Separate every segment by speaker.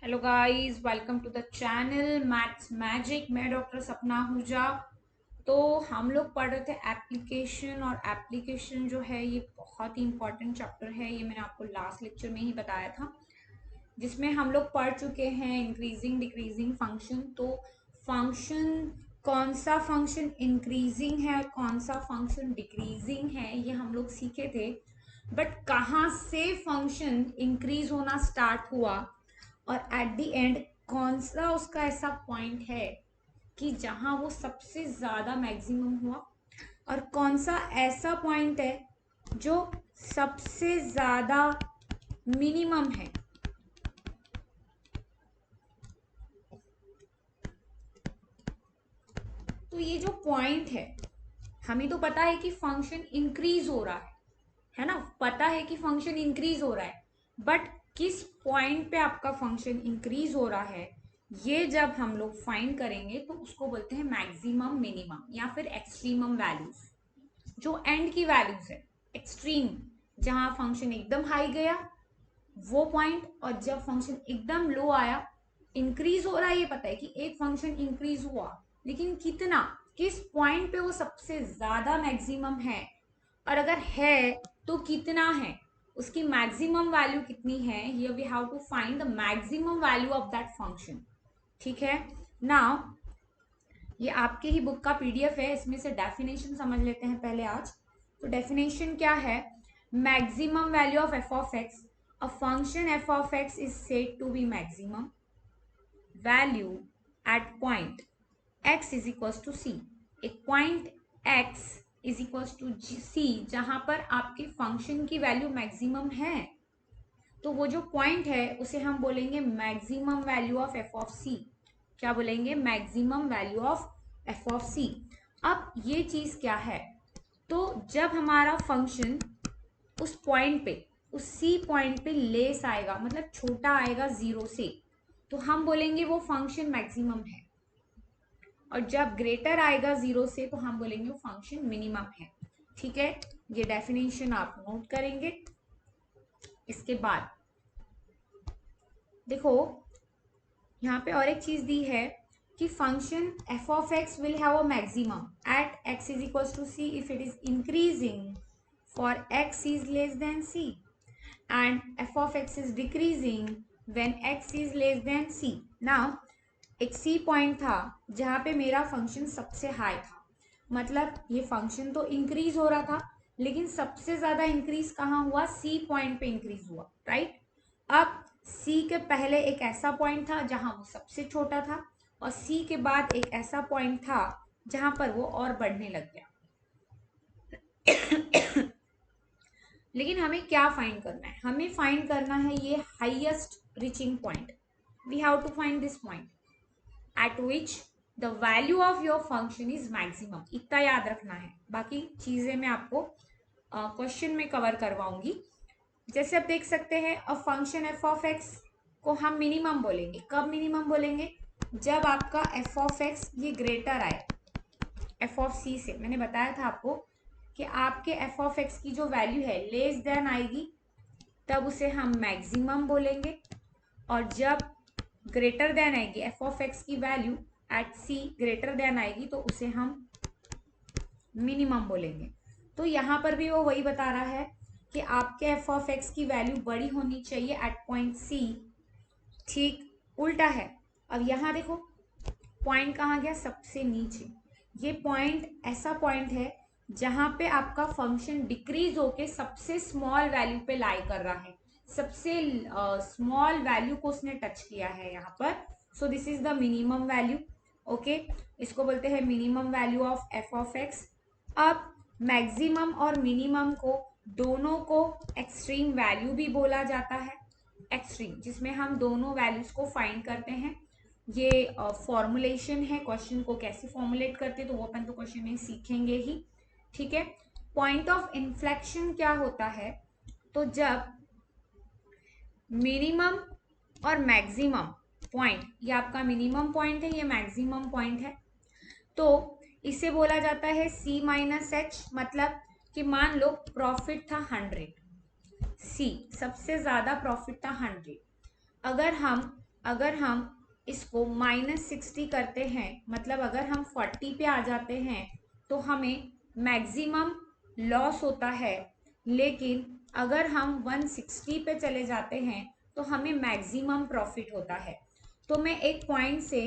Speaker 1: Hello guys, welcome to the channel maths magic. मैं doctor Sapna Ahuja. तो हम लोग पढ़ रहे थे एप्लीकेशन, और एप्लीकेशन जो है ये बहुत ही इंपॉर्टेंट चैप्टर है। ये मैंने आपको लास्ट लेक्चर में ही बताया था, जिसमें हम लोग पढ़ चुके हैं इंक्रीजिंग डिक्रीजिंग फंक्शन। तो फंक्शन, कौन सा फंक्शन इंक्रीजिंग है और कौन सा फंक्शन डिक्रीजिंग है, ये हम लोग सीखे थे। बट कहाँ से फंक्शन इंक्रीज होना स्टार्ट हुआ और एट द एंड कौन सा उसका ऐसा पॉइंट है कि जहां वो सबसे ज्यादा मैक्सिमम हुआ, और कौन सा ऐसा पॉइंट है जो सबसे ज्यादा मिनिमम है। तो ये जो पॉइंट है, हमें तो पता है कि फंक्शन इंक्रीज हो रहा है ना, पता है कि फंक्शन इंक्रीज हो रहा है, बट किस पॉइंट पे आपका फंक्शन इंक्रीज हो रहा है, ये जब हम लोग फाइंड करेंगे तो उसको बोलते हैं मैक्सिमम, मिनिमम या फिर एक्सट्रीमम वैल्यूज। जो एंड की वैल्यूज है, एक्सट्रीम, जहां फंक्शन एकदम हाई गया वो पॉइंट, और जब फंक्शन एकदम लो आया, इंक्रीज हो रहा है, ये पता है कि एक फंक्शन इंक्रीज हुआ, लेकिन कितना, किस पॉइंट पे वो सबसे ज्यादा मैक्सिमम है, और अगर है तो कितना है, उसकी मैक्सिमम वैल्यू कितनी है। Here we have to find the maximum value of that function. ठीक है। नाउ ये आपके ही बुक का पीडीएफ है, इसमें से डेफिनेशन समझ लेते हैं पहले आज। तो डेफिनेशन क्या है? Maximum value of F of X, a function F of x is said to be maximum value at point x is equals to C. एक point x is equals to C जहां पर आपके function की value maximum है, तो वो जो point है उसे हम बोलेंगे maximum value of F of C. क्या बोलेंगे? Maximum value of F of C. अब ये चीज क्या है? तो जब हमारा फंक्शन उस पॉइंट पे, उस सी पॉइंट पे लेस आएगा, मतलब छोटा आएगा जीरो से, तो हम बोलेंगे वो फंक्शन मैक्सिमम है, और जब ग्रेटर आएगा जीरो से तो हम बोलेंगे वो फंक्शन मिनिमम है। ठीक है, ये डेफिनेशन आप नोट करेंगे। इसके बाद देखो, यहाँ पे और एक चीज दी है कि function F of x will have a maximum at x is equal to c if it is increasing for x is less than c, and f of x is decreasing when x is less than c. Now एक c point था जहां पे मेरा function सबसे high था, मतलब ये function तो इंक्रीज हो रहा था, लेकिन सबसे ज्यादा इंक्रीज कहाँ हुआ? सी पॉइंट पे इंक्रीज हुआ, राइट। अब सी के पहले एक ऐसा पॉइंट था जहां वो सबसे छोटा था, और सी के बाद एक ऐसा पॉइंट था जहां पर वो और बढ़ने लग गया। लेकिन हमें क्या फाइंड करना है? हमें फाइंड करना है ये highest reaching point. We have to find this point at which the value of your function is maximum। इतना याद रखना है, बाकी चीजें मैं आपको क्वेश्चन में कवर करवाऊंगी। जैसे आप देख सकते हैं, अ फंक्शन एफ ऑफ एक्स को हम मिनिमम बोलेंगे। कब मिनिमम बोलेंगे? जब आपका एफ ऑफ एक्स ये ग्रेटर आए एफ ऑफ सी से। मैंने बताया था आपको कि आपके एफ ऑफ एक्स की जो वैल्यू है लेस देन आएगी, तब उसे हम मैक्सिमम बोलेंगे, और जब ग्रेटर देन आएगी एफ ऑफ एक्स की वैल्यू एट सी ग्रेटर देन आएगी, तो उसे हम मिनिमम बोलेंगे। तो यहाँ पर भी वो वही बता रहा है कि आपके एफ ऑफ एक्स की वैल्यू बड़ी होनी चाहिए एट पॉइंट सी। ठीक उल्टा है। अब यहाँ देखो, पॉइंट कहाँ गया? सबसे नीचे। ये पॉइंट ऐसा पॉइंट है जहां पे आपका फंक्शन डिक्रीज होके सबसे स्मॉल वैल्यू पे लाई कर रहा है, सबसे स्मॉल वैल्यू को उसने टच किया है यहाँ पर। So this is the minimum value. Okay, इसको बोलते हैं minimum value of F of x. अब मैक्सिमम और मिनिमम को दोनों को एक्सट्रीम वैल्यू भी बोला जाता है। एक्सट्रीम जिसमें हम दोनों वैल्यूज को फाइंड करते हैं। ये फॉर्मुलेशन है, क्वेश्चन को कैसे फॉर्मुलेट करते हैं तो वो अपन तो क्वेश्चन में सीखेंगे ही। ठीक है। पॉइंट ऑफ इन्फ्लेक्शन क्या होता है? तो जब मिनिमम और मैक्सिमम पॉइंट, ये आपका मिनिमम पॉइंट है, ये मैक्सिमम पॉइंट है, तो इसे बोला जाता है C माइनस एच। मतलब कि मान लो प्रॉफिट था 100, सी सबसे ज्यादा प्रॉफिट था 100। अगर हम अगर हम इसको -60 करते हैं, मतलब अगर हम 40 पे आ जाते हैं तो हमें मैक्सिमम लॉस होता है, लेकिन अगर हम 160 पे चले जाते हैं तो हमें मैक्सिमम प्रॉफिट होता है। तो मैं एक पॉइंट से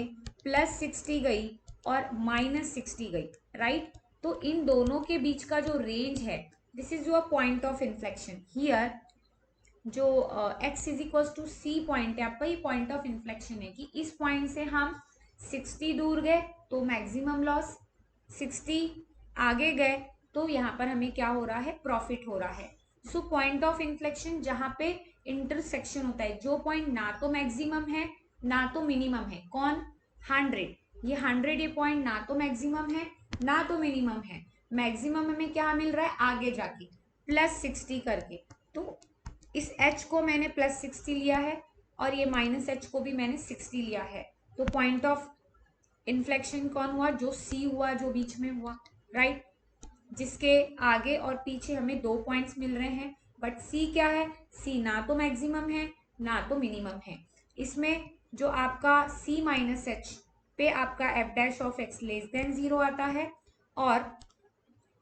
Speaker 1: +60 गई और -60 गई, राइट। तो इन दोनों के बीच का जो रेंज है, this is your point of inflection here. जो x is equal to c point है आपका, ये पॉइंट ऑफ इन्फ्लेक्शन है कि इस पॉइंट से हम 60 दूर गए तो मैक्सिमम लॉस, 60 आगे गए तो यहाँ पर हमें क्या हो रहा है, प्रॉफिट हो रहा है। सो पॉइंट ऑफ इन्फ्लेक्शन जहाँ पे इंटरसेक्शन होता है, जो पॉइंट ना तो मैक्सिमम है ना तो मिनिमम है, कौन, 100। ये 100 ये पॉइंट ना तो मैक्सिमम है ना तो मिनिमम है। मैक्सिमम हमें क्या मिल रहा है आगे जाके +60 करके। तो इस h को मैंने +60 लिया है और ये -h को भी मैंने 60 लिया है। तो पॉइंट ऑफ इन्फ्लेक्शन कौन हुआ, जो C हुआ, जो बीच में हुआ, राइट। जिसके आगे और पीछे हमें 2 पॉइंट्स मिल रहे हैं, बट C क्या है, C ना तो मैक्सिमम है ना तो मिनिमम है। इसमें जो आपका C - h पे आपका f' लेस देन 0 आता है और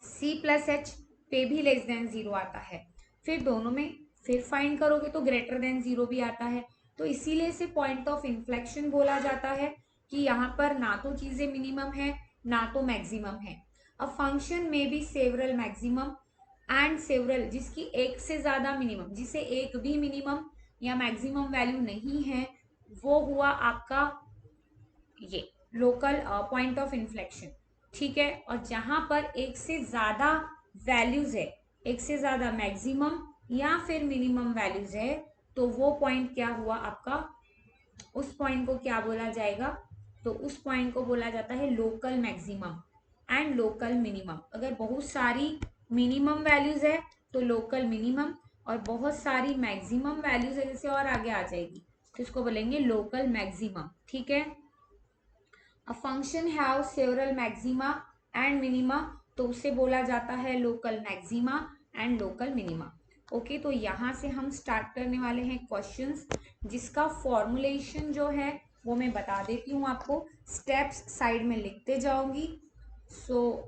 Speaker 1: C + h पे भी लेस देन 0 आता है। फिर दोनों में फिर फाइंड करोगे तो ग्रेटर देन 0 भी आता है। तो इसीलिए इसे पॉइंट ऑफ इन्फ्लेक्शन बोला जाता है कि यहाँ पर ना तो चीजें मिनिमम है ना तो मैक्सिमम है। अ फंक्शन में be several maximum and several, जिसकी एक से ज्यादा मिनिमम, जिसे एक भी मिनिमम या मैक्सिमम वैल्यू नहीं है, वो हुआ आपका ये लोकल पॉइंट ऑफ इन्फ्लेक्शन, ठीक है। और जहां पर एक से ज्यादा वैल्यूज है, एक से ज्यादा मैक्सिमम या फिर मिनिमम वैल्यूज है, तो वो पॉइंट क्या हुआ आपका, उस पॉइंट को क्या बोला जाएगा, तो उस पॉइंट को बोला जाता है local maximum and local minimum. अगर बहुत सारी मिनिमम वैल्यूज है तो लोकल मिनिमम, और बहुत सारी मैक्सिमम वैल्यूज है जैसे और आगे आ जाएगी तो इसको बोलेंगे लोकल मैक्सिमम, ठीक है। A function have several maxima and minima, तो उसे बोला जाता है local maxima and local minima. Okay, तो यहाँ से हम स्टार्ट करने वाले हैं क्वेश्चंस, जिसका फॉर्मुलेशन जो है वो मैं बता देती हूँ आपको, स्टेप्स साइड में लिखते जाऊंगी। सो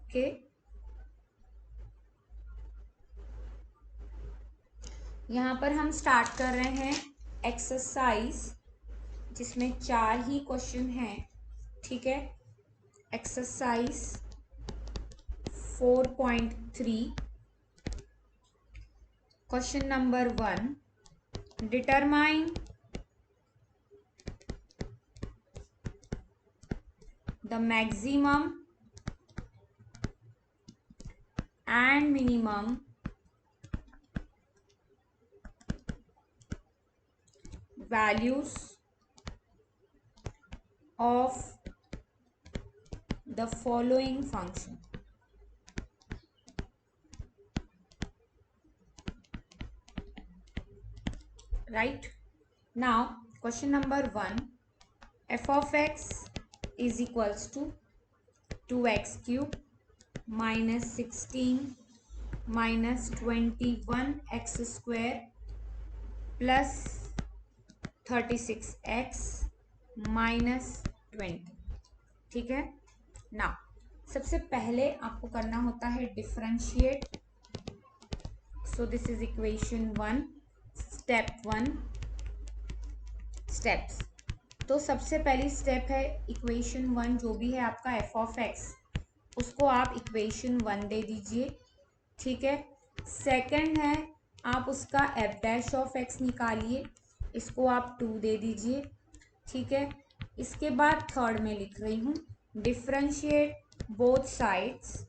Speaker 1: ओके, यहाँ पर हम स्टार्ट कर रहे हैं एक्सरसाइज, जिसमें 4 ही क्वेश्चन हैं, ठीक है। Exercise 4.3, question number 1, determine the maximum and minimum values of the following function, right। Now question number 1, f of x is equals to 2x cube minus 16 minus 21x square plus 36x minus 20, ठीक है। ना सबसे पहले आपको करना होता है differentiate. So this is equation 1, step 1, steps. तो सबसे पहली स्टेप है इक्वेशन 1, जो भी है आपका f ऑफ x, उसको आप इक्वेशन 1 दे दीजिए, ठीक है। सेकंड है आप उसका f' ऑफ x निकालिए, इसको आप 2 दे दीजिए, ठीक है। इसके बाद थर्ड में लिख रही हूँ differentiate both sides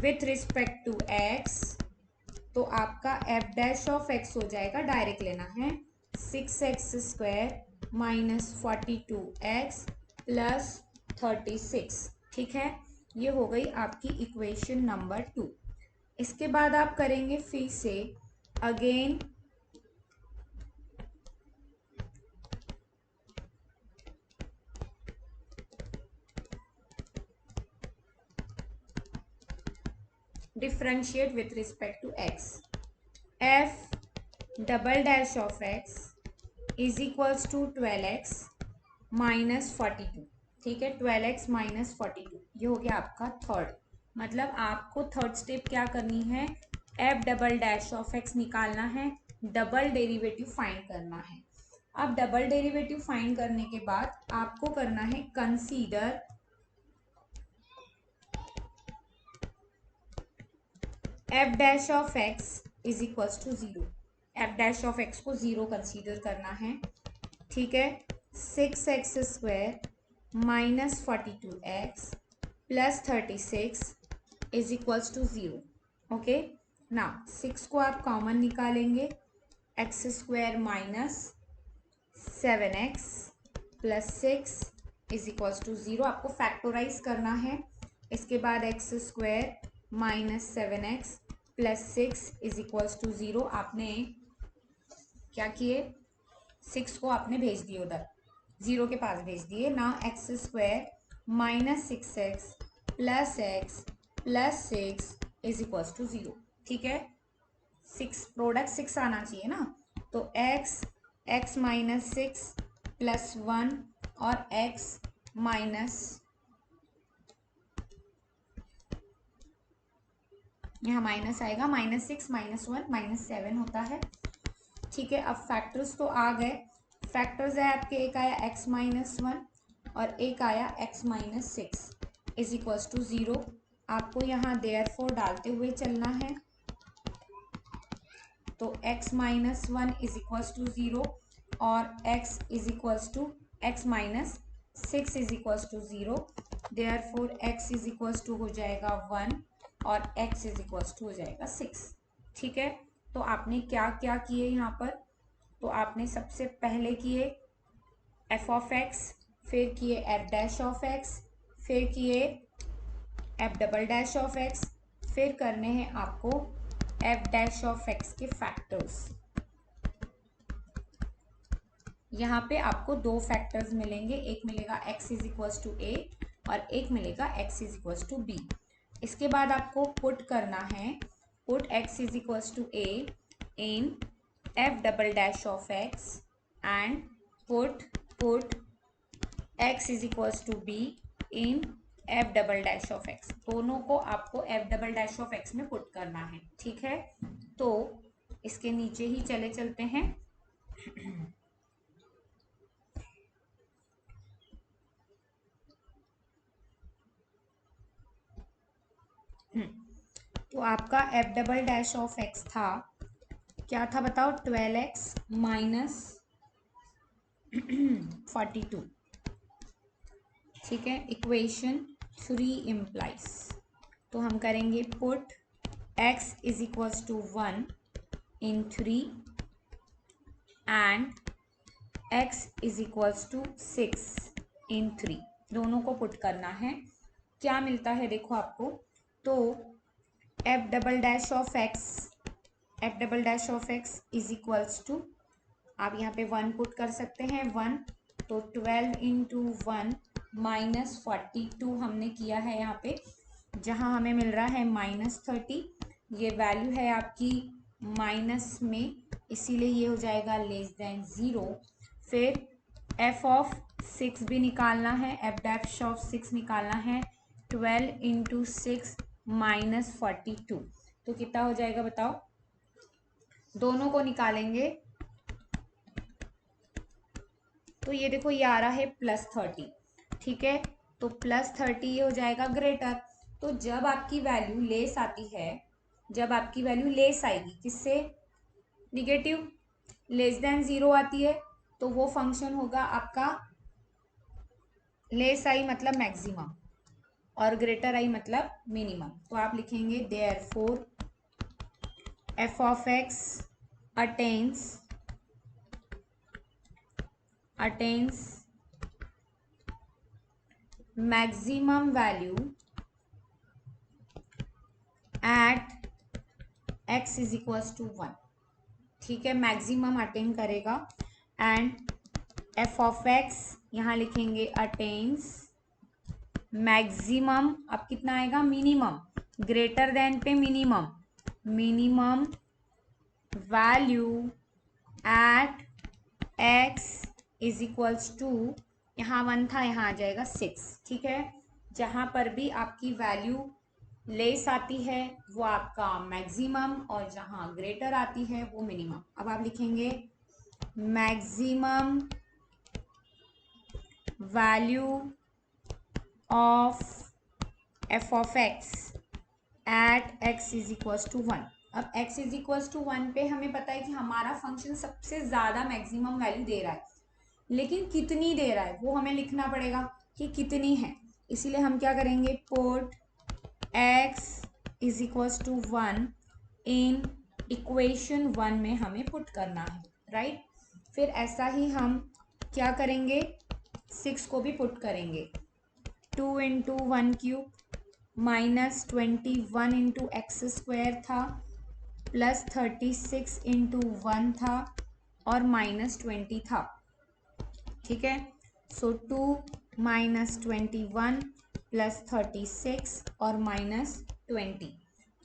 Speaker 1: with respect to x, तो आपका f' ऑफ x हो जाएगा, डायरेक्ट लेना है, 6x² माइनस 42x प्लस 36, ठीक है। ये हो गई आपकी इक्वेशन नंबर 2। इसके बाद आप करेंगे फिर से again differentiate with respect to x. F double dash of x is equals to 12x minus 42। ठीक है, 12x माइनस 42 ये हो गया आपका थर्ड। मतलब आपको थर्ड स्टेप क्या करनी है, f double dash of x निकालना है, डबल डेरिवेटिव फाइंड करना है। अब डबल डेरिवेटिव फाइंड करने के बाद आपको करना है consider F dash of x is equals to 0। F dash of x को 0 कंसीडर करना है। ठीक है, 6x² minus 42x plus 36 is equals to 0। Okay, ना 6 को आप कॉमन निकालेंगे, x² minus 7x plus 6 is equals to 0। आपको फैक्टोराइज करना है। इसके बाद x² minus 7x plus 6 is equals to 0। आपने क्या किए, 6 को आपने भेज दिए उधर, 0 के पास भेज दिए ना। x² minus 6x plus x plus 6 is equals to 0। ठीक है, 6 प्रोडक्ट 6 आना चाहिए ना, तो x माइनस 6 प्लस 1 और x माइनस, यहाँ माइनस आएगा, -6 -1 -7 होता है। ठीक है, अब फैक्टर्स तो आ गए। फैक्टर्स है आपके, एक आया x माइनस 1 और एक आया x minus 6 is equals to 0। आपको यहाँ देयरफॉर डालते हुए चलना है, तो x minus 1 is equals to 0 और x is equals to x minus 6 is equals to 0। Therefore x is equals to हो जाएगा 1 और x इज इक्वल्स टू हो जाएगा 6। ठीक है, तो आपने क्या क्या किए यहाँ पर, तो आपने सबसे पहले किए एफ ऑफ एक्स, फिर किए एफ डैश ऑफ एक्स, फिर किए f double dash of x, फिर करने हैं आपको एफ डैश ऑफ एक्स के फैक्टर्स। यहाँ पे आपको दो फैक्टर्स मिलेंगे, एक मिलेगा x is equals to a और एक मिलेगा x is equals to b। इसके बाद आपको पुट करना है, put x is equals to a in f double dash of x and put x is equals to b in f double dash of x। दोनों को आपको f double dash of x में put करना है। ठीक है, तो इसके नीचे ही चले चलते हैं। तो आपका f double dash of x था, क्या था बताओ, 12x माइनस 42। ठीक है, इक्वेशन 3 इम्प्लाइज, तो हम करेंगे put x is equals to 1 in 3 and x is equals to 6 in 3। दोनों को पुट करना है, क्या मिलता है देखो आपको, तो f double dash of x is equals to, आप यहाँ पे 1 पुट कर सकते हैं, 1 तो 12 इंटू 1 माइनस 42 हमने किया है यहाँ पे, जहाँ हमें मिल रहा है -30। ये वैल्यू है आपकी माइनस में, इसीलिए ये हो जाएगा लेस देन 0। फिर एफ ऑफ 6 भी निकालना है, एफ डैश ऑफ 6 निकालना है, 12 इंटू 6 माइनस 42, तो कितना हो जाएगा बताओ, दोनों को निकालेंगे तो ये देखो ये आ रहा है +30। ठीक है, तो +30 ये हो जाएगा ग्रेटर। तो जब आपकी वैल्यू लेस आती है, जब आपकी वैल्यू लेस आएगी किससे, निगेटिव, लेस देन 0 आती है, तो वो फंक्शन होगा आपका लेस आई मतलब मैक्सिमम और ग्रेटर आई मतलब मिनिमम। तो आप लिखेंगे therefore f of x attains maximum value at x is equals to 1, ठीक है, मैक्सिमम अटेन करेगा। एंड एफ ऑफ एक्स यहाँ लिखेंगे अटेन्स मैक्सिमम, अब कितना आएगा, मिनिमम, ग्रेटर देन पे minimum, minimum value at x is equals to, यहाँ 1 था, यहाँ आ जाएगा 6, ठीक है। जहाँ पर भी आपकी वैल्यू लेस आती है वो आपका मैक्सिमम, और जहाँ ग्रेटर आती है वो मिनिमम। अब आप लिखेंगे maximum value of F of x at x is equals to 1। अब x इज इक्वल्स टू 1 पे हमें पता है कि हमारा फंक्शन सबसे ज़्यादा मैक्सिमम वैल्यू दे रहा है, लेकिन कितनी दे रहा है वो हमें लिखना पड़ेगा कि कितनी है। इसीलिए हम क्या करेंगे, put x is equals to 1 in equation 1 में हमें पुट करना है, राइट। फिर ऐसा ही हम क्या करेंगे, 6 को भी पुट करेंगे, 2 into 1 cube minus 21 into x square था, प्लस 36 इंटू 1 था, और माइनस 20 था, ठीक है। सो 2 माइनस 21 प्लस 36 और माइनस 20,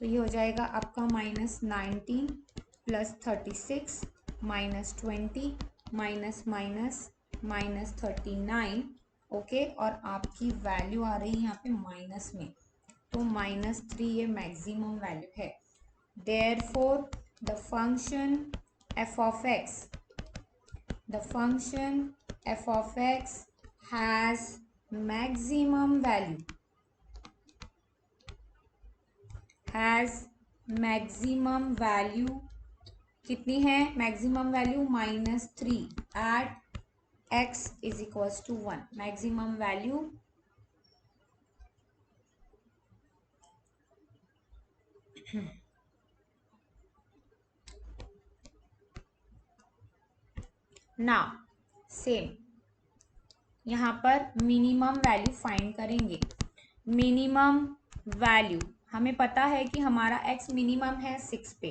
Speaker 1: तो ये हो जाएगा आपका minus 19 plus 36 minus 20 minus minus minus 39, okay. और आपकी वैल्यू आ रही है यहाँ पे माइनस में, तो -3 ये मैक्सिमम वैल्यू है। Therefore the function f of x, the function f of x has maximum value, has maximum value कितनी है, maximum value -3 at x is equals to 1, maximum value ना सेम यहाँ पर मिनिमम वैल्यू फाइंड करेंगे। Minimum value हमें पता है कि हमारा x मिनिमम है 6 पे,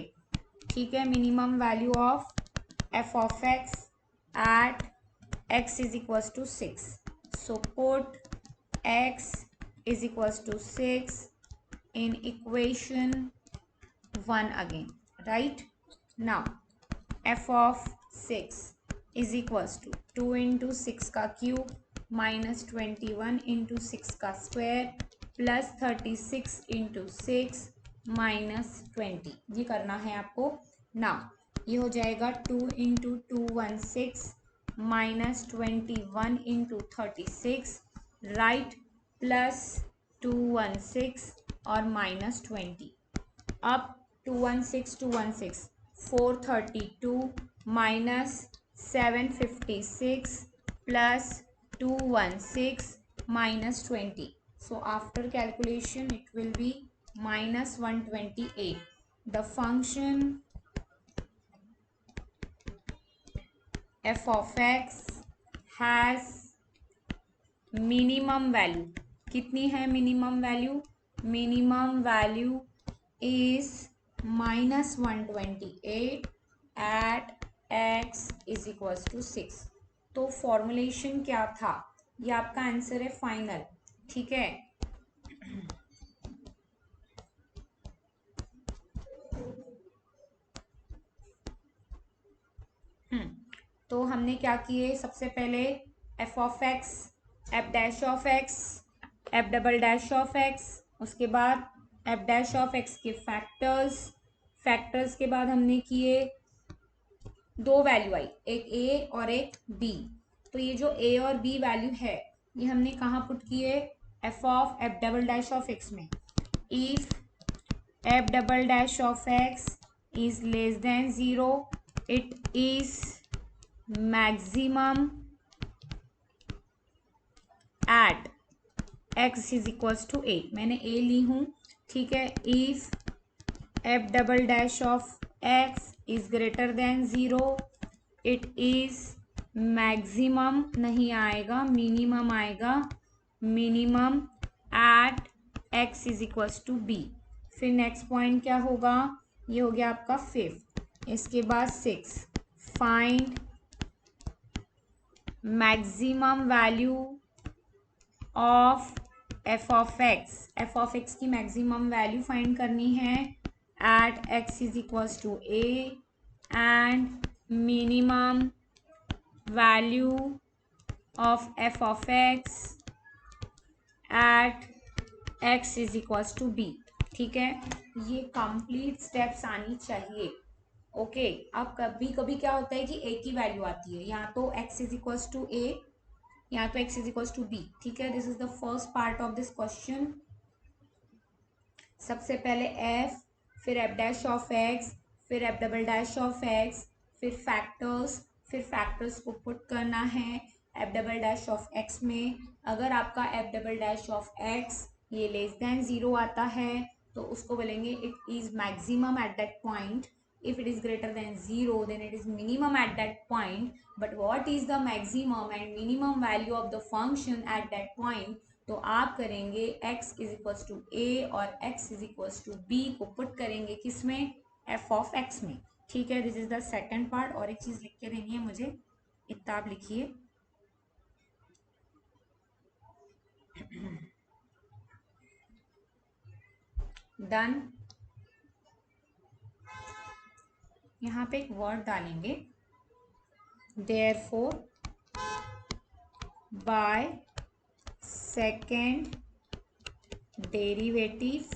Speaker 1: ठीक है। Minimum value of f of x at x is equals to 6, so put x is equals to 6 in equation 1 again, right. Now f of 6 is equals to 2 into 6 का क्यूब माइनस 21 इंटू 6 का square plus 36 into 6 minus 20, ये करना है आपको। Now ये हो जाएगा 2 into 216 minus 21 into 36, right, plus 216 और माइनस 20। अब 216 432 minus 756 plus 216 minus 20, so after calculation it will be minus 128. The function f of x has minimum value, कितनी है minimum value, minimum value is minus 128 at x is equals to 6। तो formulation क्या था, ये आपका answer है final, ठीक है। तो हमने क्या किए, सबसे पहले f of x, F dash of x, f double dash of x, उसके बाद एफ डैश ऑफ एक्स के फैक्टर्स, फैक्टर्स के बाद हमने किए दो वैल्यू आई, एक ए और एक बी। तो ये जो ए और बी वैल्यू है ये हमने कहाँ पुट किए, F of F double dash of x में। If F double dash of x is less than 0 it is maximum at x is equals to A, मैंने ए ली हूँ, ठीक है। If F double dash of x is greater than 0 it is maximum नहीं आएगा, minimum आएगा, minimum at x is equals to B. फिर next point क्या होगा, ये हो गया आपका 5। इसके बाद 6, find maximum value of F of x की मैक्सिमम वैल्यू फाइंड करनी है at x is equals to a and minimum value of F of x at x is equals to b. ठीक है, ये कंप्लीट स्टेप्स आनी चाहिए। Okay अब कभी कभी क्या होता है कि ए की वैल्यू आती है, या तो x is equals to a या तो x is equals to b. ठीक है, this is the first part of this question. सबसे पहले एफ, फिर एफ डैश ऑफ एक्स, फिर f double dash of x, फिर फैक्टर्स को पुट करना है f double dash of x में। अगर आपका f double dash of x ये लेस देन 0 आता है तो उसको बोलेंगे it is maximum at that point. if it is greater than 0 then it is minimum at that point. But what is the maximum and minimum value of the function at that point? तो आप करेंगे x is equals to a और x is equals to b को put करेंगे किसमें, f of x में। ठीक है, this is the second part. और एक चीज लिख के देनी है मुझे, इतना आप लिखिए। डन। यहाँ पे एक वर्ड डालेंगे, therefore by second derivative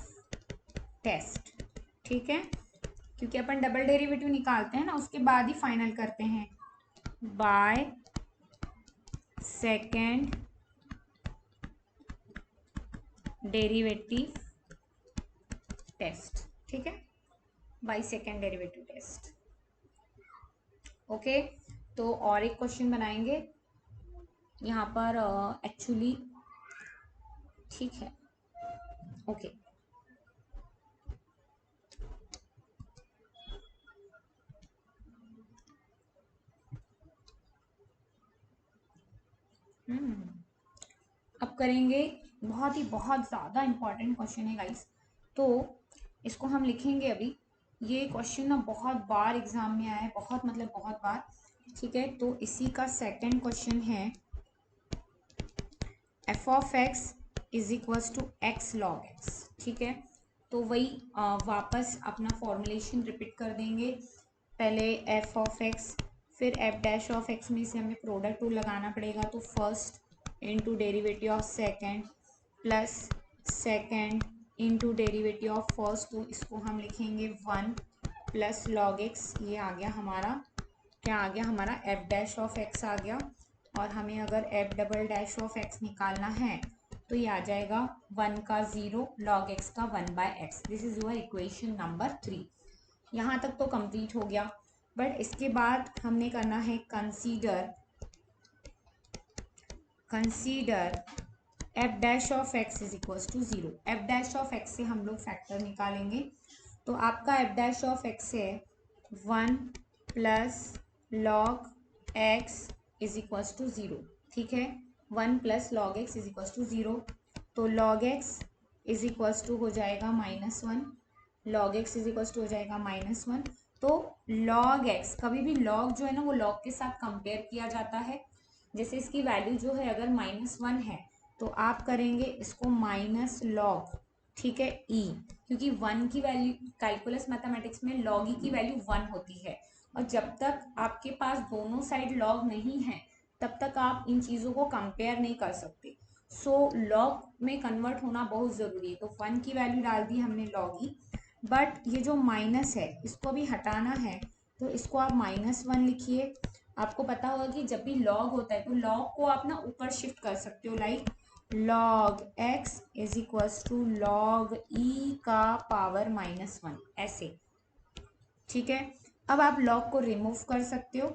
Speaker 1: test. ठीक है, क्योंकि अपन डबल डेरिवेटिव निकालते हैं ना उसके बाद ही फाइनल करते हैं, बाय सेकेंड डेरिवेटिव टेस्ट। ठीक है, by second derivative test. Okay, तो और एक क्वेश्चन बनाएंगे यहाँ पर एक्चुअली। ठीक है, ओके अब करेंगे बहुत ज़्यादा इम्पॉर्टेंट क्वेश्चन है गाइस, तो इसको हम लिखेंगे अभी। ये क्वेश्चन ना बहुत बार एग्जाम में आया है, बहुत बार। ठीक है, तो इसी का सेकंड क्वेश्चन है f of x is equals to x log x. ठीक है, तो वही वापस अपना फॉर्मुलेशन रिपीट कर देंगे। पहले एफ ऑफ एक्स फिर एफ डैश ऑफ एक्स में से हमें प्रोडक्ट रूल लगाना पड़ेगा, तो first into derivative of second plus second into derivative of first, तो इसको हम लिखेंगे 1 प्लस लॉग एक्स। ये आ गया हमारा, क्या आ गया हमारा, एफ डैश ऑफ एक्स आ गया। और हमें अगर F double dash of x निकालना है तो ये आ जाएगा 1 का 0 लॉग एक्स का 1 by x. This is your equation number 3। यहाँ तक तो कंप्लीट हो गया, बट इसके बाद हमने करना है consider F dash of x is equals to 0। F dash of x से हम लोग फैक्टर निकालेंगे, तो आपका एफ डैश ऑफ एक्स है 1 plus log x is equals to 0। ठीक है, 1 plus log x is equals to 0, तो log x is equals to हो जाएगा -1, log x is equals to हो जाएगा -1। तो लॉग एक्स, कभी भी लॉग जो है ना वो लॉग के साथ कंपेयर किया जाता है। जैसे इसकी वैल्यू जो है अगर -1 है तो आप करेंगे इसको माइनस लॉग, ठीक है, ई, क्योंकि 1 की वैल्यू कैलकुलस मैथमेटिक्स में लॉग ई की वैल्यू 1 होती है। और जब तक आपके पास दोनों साइड लॉग नहीं है तब तक आप इन चीज़ों को कंपेयर नहीं कर सकते। सो लॉग में कन्वर्ट होना बहुत ज़रूरी है। तो 1 की वैल्यू डाल दी हमने लॉग ई, बट ये जो माइनस है इसको भी हटाना है, तो इसको आप -1 लिखिए। आपको पता होगा कि जब भी लॉग होता है तो लॉग को आप ना ऊपर शिफ्ट कर सकते हो, like log x is equals to log E का पावर -1 ऐसे। ठीक है, अब आप लॉग को रिमूव कर सकते हो,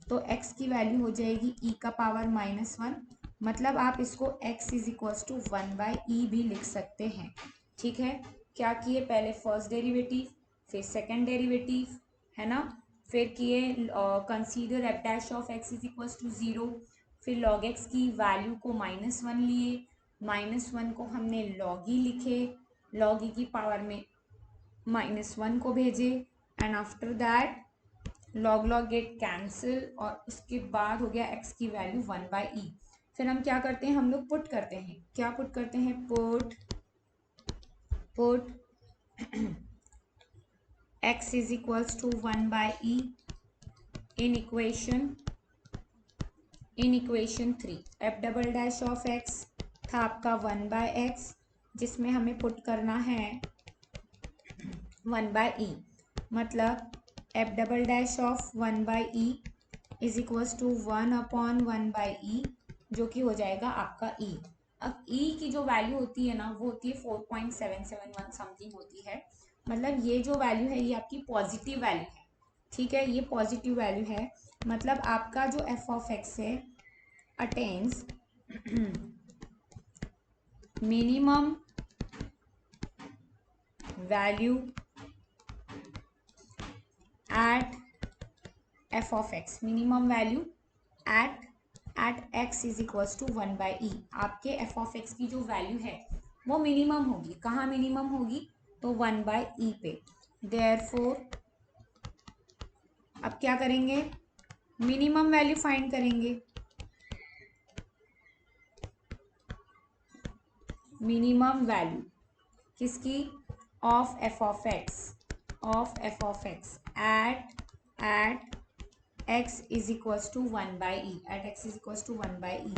Speaker 1: तो x की वैल्यू हो जाएगी e का पावर -1, मतलब आप इसको x is equals to 1 by E भी लिख सकते हैं। ठीक है, क्या किए, पहले फर्स्ट डेरिवेटिव फिर सेकंड डेरिवेटिव, है ना, फिर किए consider F dash of x is equals to 0, फिर लॉग एक्स की वैल्यू को -1 लिए, -1 को हमने लॉग ई लिखे, लॉग ई की पावर में -1 को भेजे and after that log log get cancel और उसके बाद हो गया x की वैल्यू 1/e। फिर हम क्या करते हैं, हम लोग पुट करते हैं, क्या पुट करते हैं, put x is equals to 1/e in equation 3। F double dash of x था आपका 1/x, जिसमें हमें पुट करना है 1/e, मतलब f double dash of 1/e is equals to 1/1/e, जो कि हो जाएगा आपका e। अब e की जो वैल्यू होती है ना, वो होती है 4.771 समथिंग होती है, मतलब ये जो वैल्यू है ये आपकी पॉजिटिव वैल्यू है, ठीक है, ये पॉजिटिव वैल्यू है, मतलब आपका जो एफ ऑफ एक्स है attains minimum value at f of x, minimum value at x is equals to 1/e। आपके एफ ऑफ एक्स की जो वैल्यू है वो मिनिमम होगी, कहाँ मिनिमम होगी, तो 1/e पे। देयरफॉर अब क्या करेंगे, मिनिमम वैल्यू फाइंड करेंगे, मिनिमम वैल्यू किसकी, of F of x at x is equals to 1/e, at x is equals to 1/e,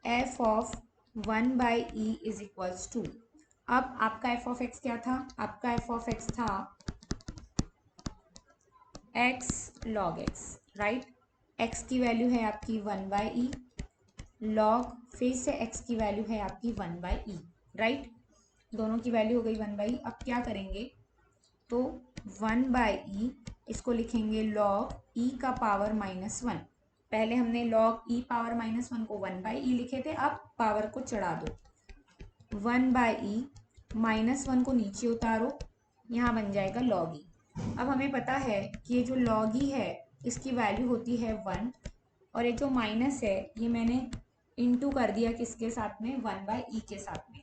Speaker 1: f of 1/e is equals to, अब आपका f of x क्या था, आपका f of x था x log x, right, x की value है आपकी 1/e, log फिर से x की वैल्यू है आपकी 1/e, राइट, दोनों की वैल्यू हो गई 1/e। अब क्या करेंगे, तो 1/e इसको लिखेंगे लॉग e का पावर -1, पहले हमने लॉग e पावर -1 को 1/e लिखे थे, अब पावर को चढ़ा दो, 1/e -1 को नीचे उतारो, यहाँ बन जाएगा log e। अब हमें पता है कि ये जो log e है इसकी वैल्यू होती है 1, और ये जो माइनस है ये मैंने इंटू कर दिया किसके साथ में, 1/e के साथ में,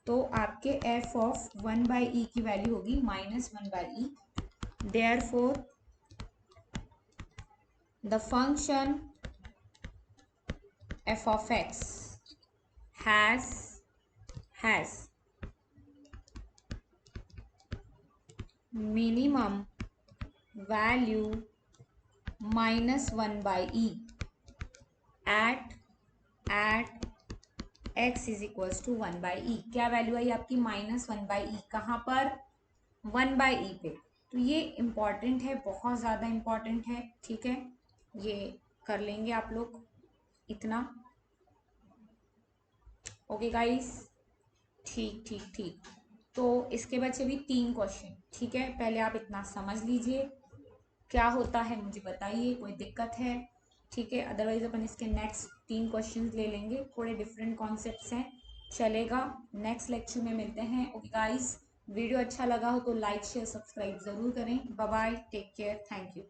Speaker 1: तो आपके f ऑफ 1/e की वैल्यू होगी -1/e। Therefore the function f of x has minimum value -1/e at x is equals to 1/e। क्या वैल्यू आई आपकी, -1/e, कहाँ पर, 1/e पे, तो ये इम्पॉर्टेंट है, बहुत ज़्यादा इम्पॉर्टेंट है, ठीक है, ये कर लेंगे आप लोग इतना, ओके गाइस, ठीक। तो इसके बचे भी 3 क्वेश्चन, ठीक है, पहले आप इतना समझ लीजिए क्या होता है, मुझे बताइए कोई दिक्कत है, ठीक है, अदरवाइज अपन इसके नेक्स्ट 3 क्वेश्चन ले लेंगे, थोड़े डिफरेंट कॉन्सेप्ट्स हैं, चलेगा, नेक्स्ट लेक्चर में मिलते हैं, ओके गाइस, वीडियो अच्छा लगा हो तो लाइक शेयर सब्सक्राइब ज़रूर करें, bye bye, take care, thank you.